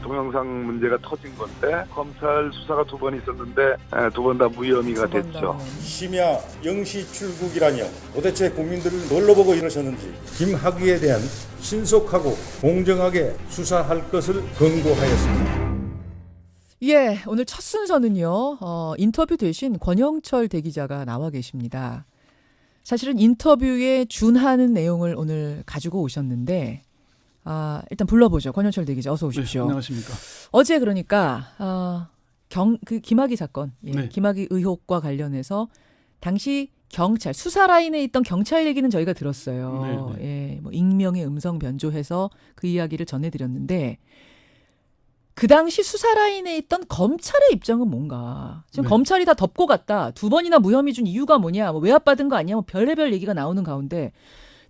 동영상 문제가 터진 건데 검찰 수사가 두 번 있었는데 두 번 다 무혐의가 됐죠. 심야 0시 출국이라뇨. 도대체 국민들을 뭘로 보고 이러셨는지 김학의에 대한 신속하고 공정하게 수사할 것을 권고하였습니다. 예, 오늘 첫 순서는요. 인터뷰 대신 권영철 대기자가 나와 계십니다. 사실은 인터뷰에 준하는 내용을 오늘 가지고 오셨는데 일단 불러보죠. 권영철 대기자 어서 오십시오. 네, 안녕하십니까. 어제 그러니까 그 김학의 사건, 네. 김학의 의혹과 관련해서 당시 경찰 수사 라인에 있던 경찰 얘기는 저희가 들었어요. 예, 뭐 익명의 음성 변조해서 그 이야기를 전해드렸는데 그 당시 수사 라인에 있던 검찰의 입장은 뭔가 지금 네. 검찰이 다 덮고 갔다. 두 번이나 무혐의 준 이유가 뭐냐, 뭐 외압받은 거 아니야, 뭐 별의별 얘기가 나오는 가운데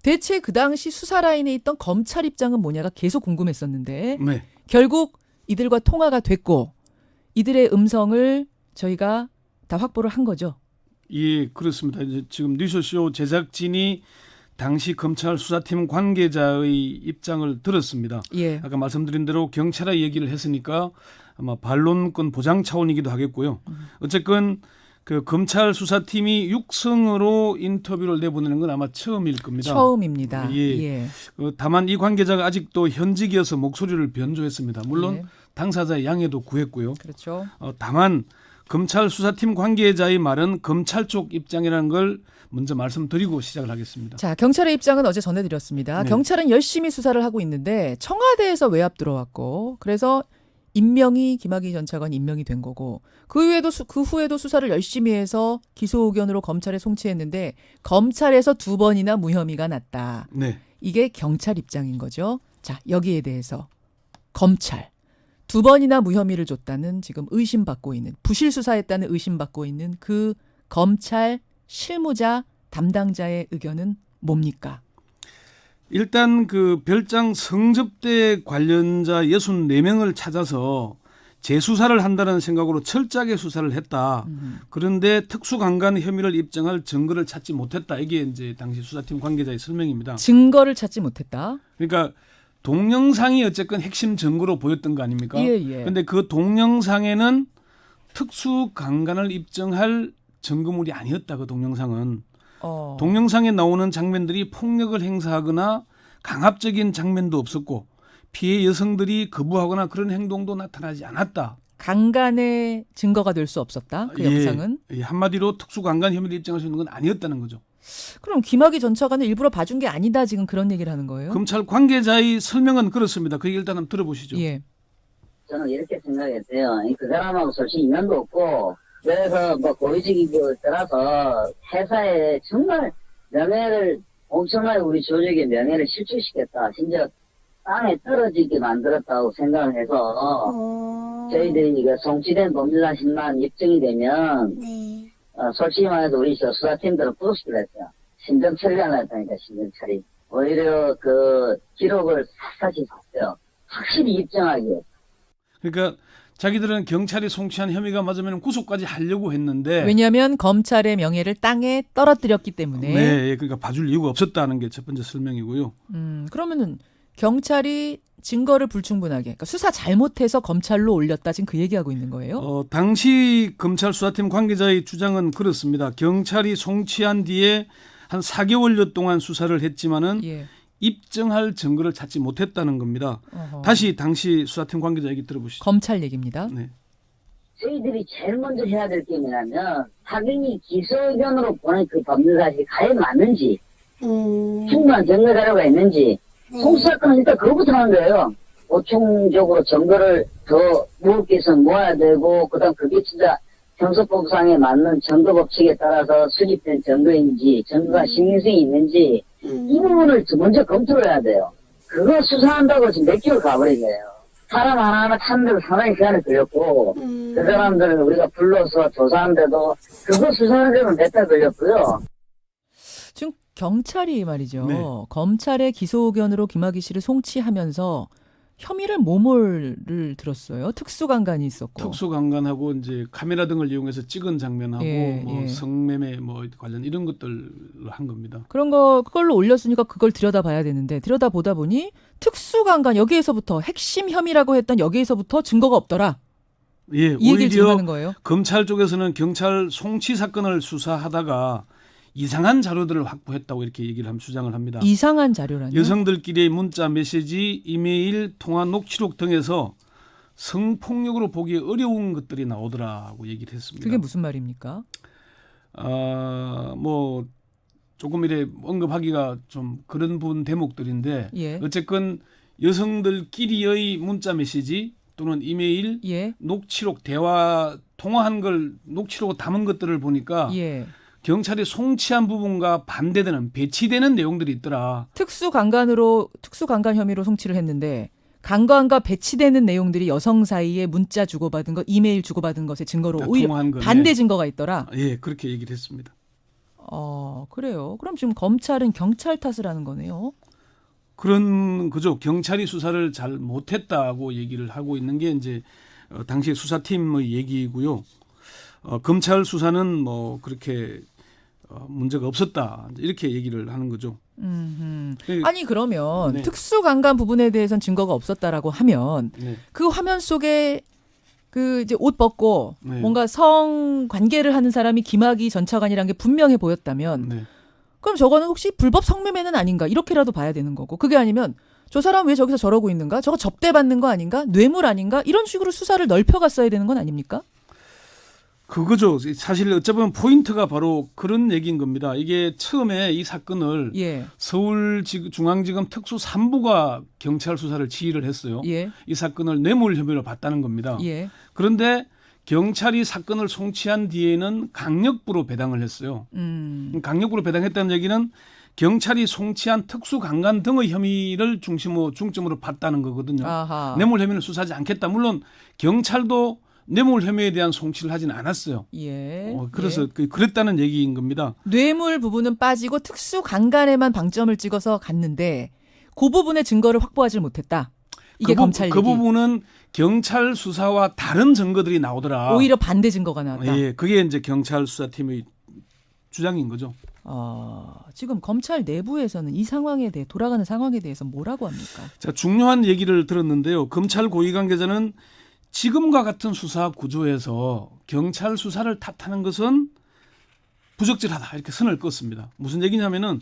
대체 그 당시 수사 라인에 있던 검찰 입장은 뭐냐가 계속 궁금했었는데 네. 결국 이들과 통화가 됐고 이들의 음성을 저희가 다 확보를 한 거죠. 예, 그렇습니다. 이제 지금 뉴스쇼 제작진이 당시 검찰 수사팀 관계자의 입장을 들었습니다. 예. 아까 말씀드린 대로 경찰의 얘기를 했으니까 아마 반론권 보장 차원이기도 하겠고요. 어쨌건 그 검찰 수사팀이 육성으로 인터뷰를 내보내는 건 아마 처음일 겁니다. 처음입니다. 예. 다만 이 관계자가 아직도 현직이어서 목소리를 변조했습니다. 물론 예. 당사자의 양해도 구했고요. 그렇죠. 다만 검찰 수사팀 관계자의 말은 검찰 쪽 입장이라는 걸 먼저 말씀드리고 시작을 하겠습니다. 자, 경찰의 입장은 어제 전해드렸습니다. 네. 경찰은 열심히 수사를 하고 있는데 청와대에서 외압 들어왔고 그래서 임명이 김학의 전 차관 임명이 된 거고 그 후에도 수사를 열심히 해서 기소 의견으로 검찰에 송치했는데 검찰에서 두 번이나 무혐의가 났다. 네. 이게 경찰 입장인 거죠. 자, 여기에 대해서 검찰 두 번이나 무혐의를 줬다는 지금 의심받고 있는 부실 수사했다는 의심받고 있는 그 검찰 실무자 담당자의 의견은 뭡니까? 일단 그 별장 성접대 관련자 64명을 찾아서 재수사를 한다는 생각으로 철저하게 수사를 했다. 그런데 특수강간 혐의를 입증할 증거를 찾지 못했다. 이게 이제 당시 수사팀 관계자의 설명입니다. 증거를 찾지 못했다. 그러니까 동영상이 어쨌건 핵심 증거로 보였던 거 아닙니까? 예. 그런데 그 동영상에는 특수강간을 입증할 증거물이 아니었다. 그 동영상은. 동영상에 나오는 장면들이 폭력을 행사하거나 강압적인 장면도 없었고 피해 여성들이 거부하거나 그런 행동도 나타나지 않았다. 강간의 증거가 될 수 없었다. 그 영상은. 한마디로 특수강간 혐의를 입증할 수 있는 건 아니었다는 거죠. 그럼 김학의 전 차관은 일부러 봐준 게 아니다. 지금 그런 얘기를 하는 거예요? 검찰 관계자의 설명은 그렇습니다. 그 얘기 일단 한번 들어보시죠. 예. 저는 이렇게 생각했어요. 그 사람하고 솔직히 인연도 없고 그래서 뭐 고위직이고 따라서 회사에 정말 명예를 엄청나게 우리 조직의 명예를 실추시켰다. 심지어 땅에 떨어지게 만들었다고 생각을 해서 저희들이 그 송치된 범죄자 신만 입증이 되면 솔직히 말해서 우리 수사팀들은 부수기로 했어요. 심정 처리를 안 했다니까. 심정 처리. 오히려 그 기록을 샅샅이 봤어요. 확실히 입증하기에. 그러니까 자기들은 경찰이 송치한 혐의가 맞으면 구속까지 하려고 했는데 왜냐하면 검찰의 명예를 땅에 떨어뜨렸기 때문에. 네, 그러니까 봐줄 이유가 없었다는 게 첫 번째 설명이고요. 그러면은 경찰이 증거를 불충분하게, 그러니까 수사 잘못해서 검찰로 올렸다. 지금 그 얘기하고 있는 거예요? 당시 검찰 수사팀 관계자의 주장은 그렇습니다. 경찰이 송치한 뒤에 한 4개월여 동안 수사를 했지만은 예. 입증할 증거를 찾지 못했다는 겁니다. 어허. 다시 당시 수사팀 관계자 얘기 들어보시죠. 검찰 얘기입니다. 네. 저희들이 제일 먼저 해야 될 게 뭐냐면 타경이 기소 의견으로 보낸 그 범죄 사실이 과연 맞는지 충분한 증거 자료가 있는지 송수사건은 일단 그거부터 하는 거예요. 보충적으로 증거를 더 무겁게 해서 모아야 되고 그다음 그게 진짜 형사법상에 맞는 증거 법칙에 따라서 수집된 증거인지 증거가 신빙성이 있는지 이 부분을 먼저 검토를 해야 돼요. 그거 수사한다고 지금 몇 개월 가버린 거예요. 사람 하나하나 찾는데도 상당히 시간이 걸렸고 그 사람들을 우리가 불러서 조사하는데도 그거 수사하는 데는 몇 달 걸렸고요. 지금 경찰이 말이죠. 네. 검찰의 기소 의견으로 김학의 씨를 송치하면서 혐의를 뭐뭐를 들었어요? 특수강간이 있었고. 특수강간하고 이제 카메라 등을 이용해서 찍은 장면하고 예, 뭐 예. 성매매 뭐 관련 이런 것들을 한 겁니다. 그걸로 올렸으니까 그걸 들여다봐야 되는데 들여다보다 보니 특수강간 여기에서부터 핵심 혐의라고 했던 여기에서부터 증거가 없더라. 예, 이 얘기를 지금 오히려 하는 거예요. 검찰 쪽에서는 경찰 송치 사건을 수사하다가 이상한 자료들을 확보했다고 이렇게 얘기를 주장을 합니다. 이상한 자료라뇨? 여성들끼리의 문자, 메시지, 이메일, 통화 녹취록 등에서 성폭력으로 보기 어려운 것들이 나오더라고 얘기를 했습니다. 그게 무슨 말입니까? 뭐 조금 이래 언급하기가 좀 그런 부분 대목들인데 예. 어쨌건 여성들끼리의 문자 메시지 또는 이메일, 예. 녹취록, 대화 통화한 걸 녹취록 담은 것들을 보니까 예. 경찰이 송치한 부분과 반대되는 배치되는 내용들이 있더라. 특수강간 혐의로 송치를 했는데 강간과 배치되는 내용들이 여성 사이에 문자 주고받은 것, 이메일 주고받은 것의 증거로 오히려 통화한 거네. 반대 증거가 있더라. 예, 그렇게 얘기를 했습니다. 그래요. 그럼 지금 검찰은 경찰 탓을 하는 거네요. 그런 그죠. 경찰이 수사를 잘 못했다고 얘기를 하고 있는 게 이제 당시 수사팀의 얘기고요. 검찰 수사는 뭐 그렇게 문제가 없었다 이렇게 얘기를 하는 거죠. 아니 그러면 네. 특수강간 부분에 대해서는 증거가 없었다라고 하면 네. 그 화면 속에 그 이제 옷 벗고 네. 뭔가 성 관계를 하는 사람이 김학의 전 차관이라는 게 분명해 보였다면 네. 그럼 저거는 혹시 불법 성매매는 아닌가 이렇게라도 봐야 되는 거고 그게 아니면 저 사람 왜 저기서 저러고 있는가 저거 접대받는 거 아닌가 뇌물 아닌가 이런 식으로 수사를 넓혀갔어야 되는 건 아닙니까? 그거죠. 사실 어쩌면 포인트가 바로 그런 얘기인 겁니다. 이게 처음에 이 사건을 예. 서울중앙지검 특수 3부가 경찰 수사를 지휘를 했어요. 예. 이 사건을 뇌물 혐의로 봤다는 겁니다. 예. 그런데 경찰이 사건을 송치한 뒤에는 강력부로 배당을 했어요. 강력부로 배당했다는 얘기는 경찰이 송치한 특수강간 등의 혐의를 중점으로 봤다는 거거든요. 아하. 뇌물 혐의는 수사하지 않겠다. 물론 경찰도 뇌물 혐의에 대한 송치를 하지는 않았어요. 예. 그래서 예. 그랬다는 얘기인 겁니다. 뇌물 부분은 빠지고 특수강간에만 방점을 찍어서 갔는데 그 부분의 증거를 확보하지 못했다. 이게 검찰 그 얘기. 부분은 경찰 수사와 다른 증거들이 나오더라. 오히려 반대 증거가 나왔다. 예, 그게 이제 경찰 수사팀의 주장인 거죠. 지금 검찰 내부에서는 이 상황에 대해 돌아가는 상황에 대해서 뭐라고 합니까? 자, 중요한 얘기를 들었는데요. 검찰 고위 관계자는 지금과 같은 수사 구조에서 경찰 수사를 탓하는 것은 부적절하다 이렇게 선을 껐습니다. 무슨 얘기냐면은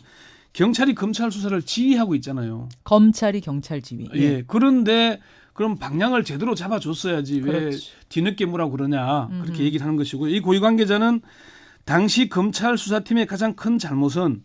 경찰이 검찰 수사를 지휘하고 있잖아요. 검찰이 경찰 지휘. 예. 그런데 그럼 방향을 제대로 잡아줬어야지 왜 그렇지. 뒤늦게 뭐라고 그러냐 그렇게 얘기를 하는 것이고 이 고위 관계자는 당시 검찰 수사팀의 가장 큰 잘못은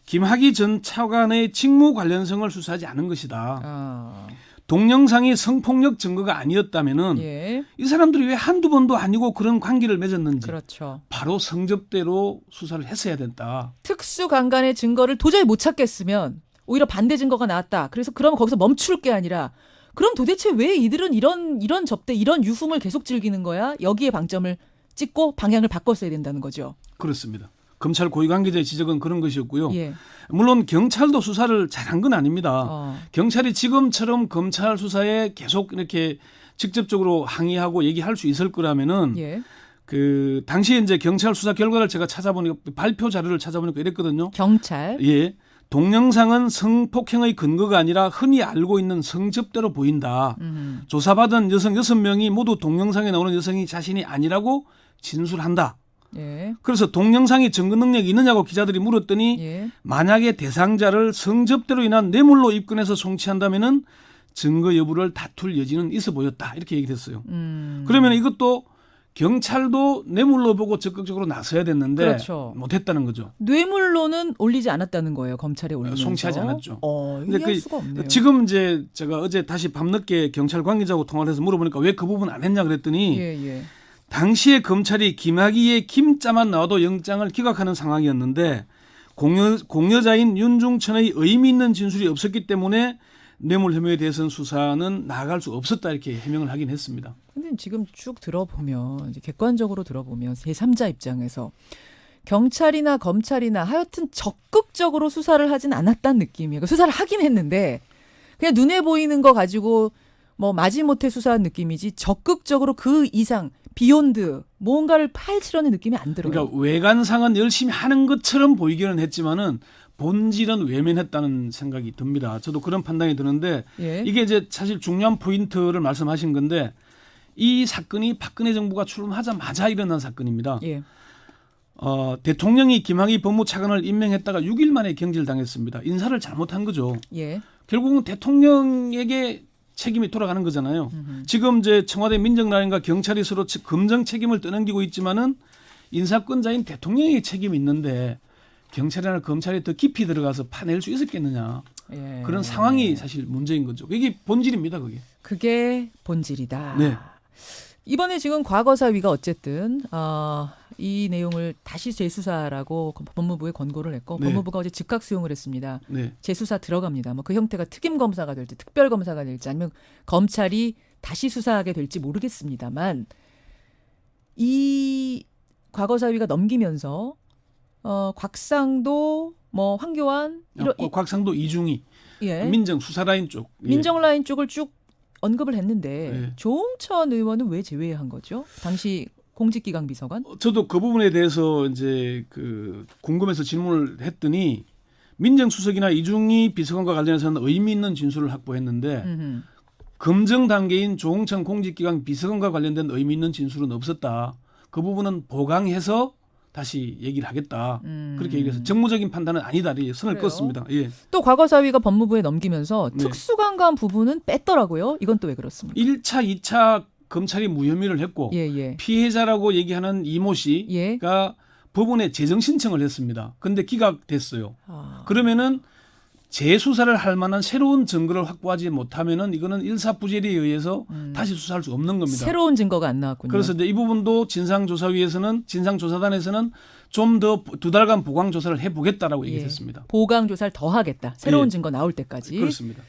김학의 전 차관의 직무 관련성을 수사하지 않은 것이다. 동영상이 성폭력 증거가 아니었다면은 예. 이 사람들이 왜 한두 번도 아니고 그런 관계를 맺었는지 그렇죠. 바로 성접대로 수사를 했어야 된다. 특수강간의 증거를 도저히 못 찾겠으면 오히려 반대 증거가 나왔다. 그래서 그러면 거기서 멈출 게 아니라 그럼 도대체 왜 이들은 이런 접대, 이런 유흥을 계속 즐기는 거야? 여기에 방점을 찍고 방향을 바꿨어야 된다는 거죠. 그렇습니다. 검찰 고위 관계자의 지적은 그런 것이었고요. 예. 물론 경찰도 수사를 잘한 건 아닙니다. 경찰이 지금처럼 검찰 수사에 계속 이렇게 직접적으로 항의하고 얘기할 수 있을 거라면은 예. 그 당시에 이제 경찰 수사 결과를 제가 찾아보니까 발표 자료를 찾아보니까 이랬거든요. 경찰. 예. 동영상은 성폭행의 근거가 아니라 흔히 알고 있는 성접대로 보인다. 조사받은 여성 6명이 모두 동영상에 나오는 여성이 자신이 아니라고 진술한다. 예. 그래서 동영상이 증거 능력이 있느냐고 기자들이 물었더니 예. 만약에 대상자를 성접대로 인한 뇌물로 입건해서 송치한다면은 증거 여부를 다툴 여지는 있어 보였다. 이렇게 얘기를 했어요. 그러면 이것도 경찰도 뇌물로 보고 적극적으로 나서야 됐는데 그렇죠. 못했다는 거죠. 뇌물로는 올리지 않았다는 거예요. 검찰에 올리면서. 송치하지 않았죠. 이해할 수가 없네요. 지금 이제 제가 어제 다시 밤늦게 경찰 관계자하고 통화를 해서 물어보니까 왜 그 부분 안 했냐 그랬더니 예. 당시에 검찰이 김학의의 김자만 나와도 영장을 기각하는 상황이었는데 공여자인 윤중천의 의미 있는 진술이 없었기 때문에 뇌물 혐의에 대해서는 수사는 나아갈 수 없었다 이렇게 해명을 하긴 했습니다. 근데 지금 쭉 들어보면 이제 객관적으로 들어보면 제3자 입장에서 경찰이나 검찰이나 하여튼 적극적으로 수사를 하진 않았다는 느낌이에요. 수사를 하긴 했는데 그냥 눈에 보이는 거 가지고 뭐 마지못해 수사한 느낌이지 적극적으로 그 이상 비욘드 뭔가를 파헤치려는 느낌이 안 들어요. 그러니까 외관상은 열심히 하는 것처럼 보이기는 했지만은 본질은 외면했다는 생각이 듭니다. 저도 그런 판단이 드는데 예. 이게 이제 사실 중요한 포인트를 말씀하신 건데 이 사건이 박근혜 정부가 출범하자마자 일어난 사건입니다. 예. 대통령이 김학의 법무차관을 임명했다가 6일 만에 경질당했습니다. 인사를 잘못한 거죠. 예. 결국은 대통령에게 책임이 돌아가는 거잖아요. 지금 이제 청와대 민정라인과 경찰이 서로 검증 책임을 떠넘기고 있지만은 인사권자인 대통령의 책임이 있는데 경찰이나 검찰이 더 깊이 들어가서 파낼 수 있었겠느냐. 예. 그런 상황이 사실 문제인 거죠. 이게 본질입니다. 그게 본질이다. 네. 이번에 지금 과거사위가 어쨌든 이 내용을 다시 재수사라고 법무부에 권고를 했고 네. 법무부가 어제 즉각 수용을 했습니다. 네. 재수사 들어갑니다. 뭐 그 형태가 특임 검사가 될지 특별 검사가 될지 아니면 검찰이 다시 수사하게 될지 모르겠습니다만 이 과거사위가 넘기면서 곽상도 뭐 황교안 곽상도 이중희 예. 민정 수사라인 쪽 민정 라인 쪽을 쭉 언급을 했는데 예. 조홍천 의원은 왜 제외한 거죠? 당시 공직기강 비서관? 저도 그 부분에 대해서 이제 그 궁금해서 질문을 했더니 민정수석이나 이중희 비서관과 관련해서는 의미 있는 진술을 확보했는데 검증 단계인 조홍천 공직기강 비서관과 관련된 의미 있는 진술은 없었다. 그 부분은 보강해서 다시 얘기를 하겠다. 그렇게 얘기해서 정무적인 판단은 아니다. 선을 그래요? 그었습니다. 예. 또 과거사위가 법무부에 넘기면서 네. 특수강간 부분은 뺐더라고요. 이건 또 왜 그렇습니까? 1차, 2차 검찰이 무혐의를 했고 예. 피해자라고 얘기하는 이모 씨가 예. 법원에 재정 신청을 했습니다. 근데 기각됐어요. 아. 그러면은 재수사를 할 만한 새로운 증거를 확보하지 못하면은 이거는 일사부재리에 의해서 다시 수사할 수 없는 겁니다. 새로운 증거가 안 나왔군요. 그래서 이제 이 부분도 진상조사단에서는 좀 더 2달간 보강 조사를 해보겠다라고 예. 얘기했습니다. 보강 조사를 더 하겠다. 새로운 예. 증거 나올 때까지. 그렇습니다.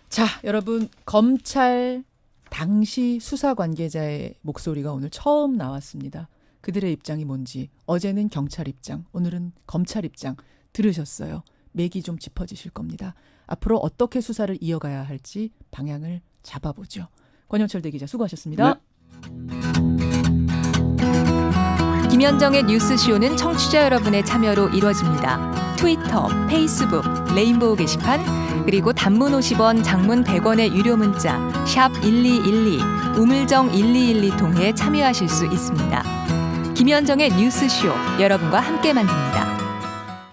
자, 여러분 검찰 당시 수사 관계자의 목소리가 오늘 처음 나왔습니다. 그들의 입장이 뭔지 어제는 경찰 입장, 오늘은 검찰 입장 들으셨어요. 맥이 좀 짚어지실 겁니다. 앞으로 어떻게 수사를 이어가야 할지 방향을 잡아보죠. 권영철 대기자 수고하셨습니다. 네. 김현정의 뉴스쇼는 청취자 여러분의 참여로 이루어집니다. 트위터, 페이스북, 레인보우 게시판, 그리고 단문 50원, 장문 100원의 유료 문자 샵 1212, 우물정 1212 통해 참여하실 수 있습니다. 김현정의 뉴스쇼, 여러분과 함께 만듭니다.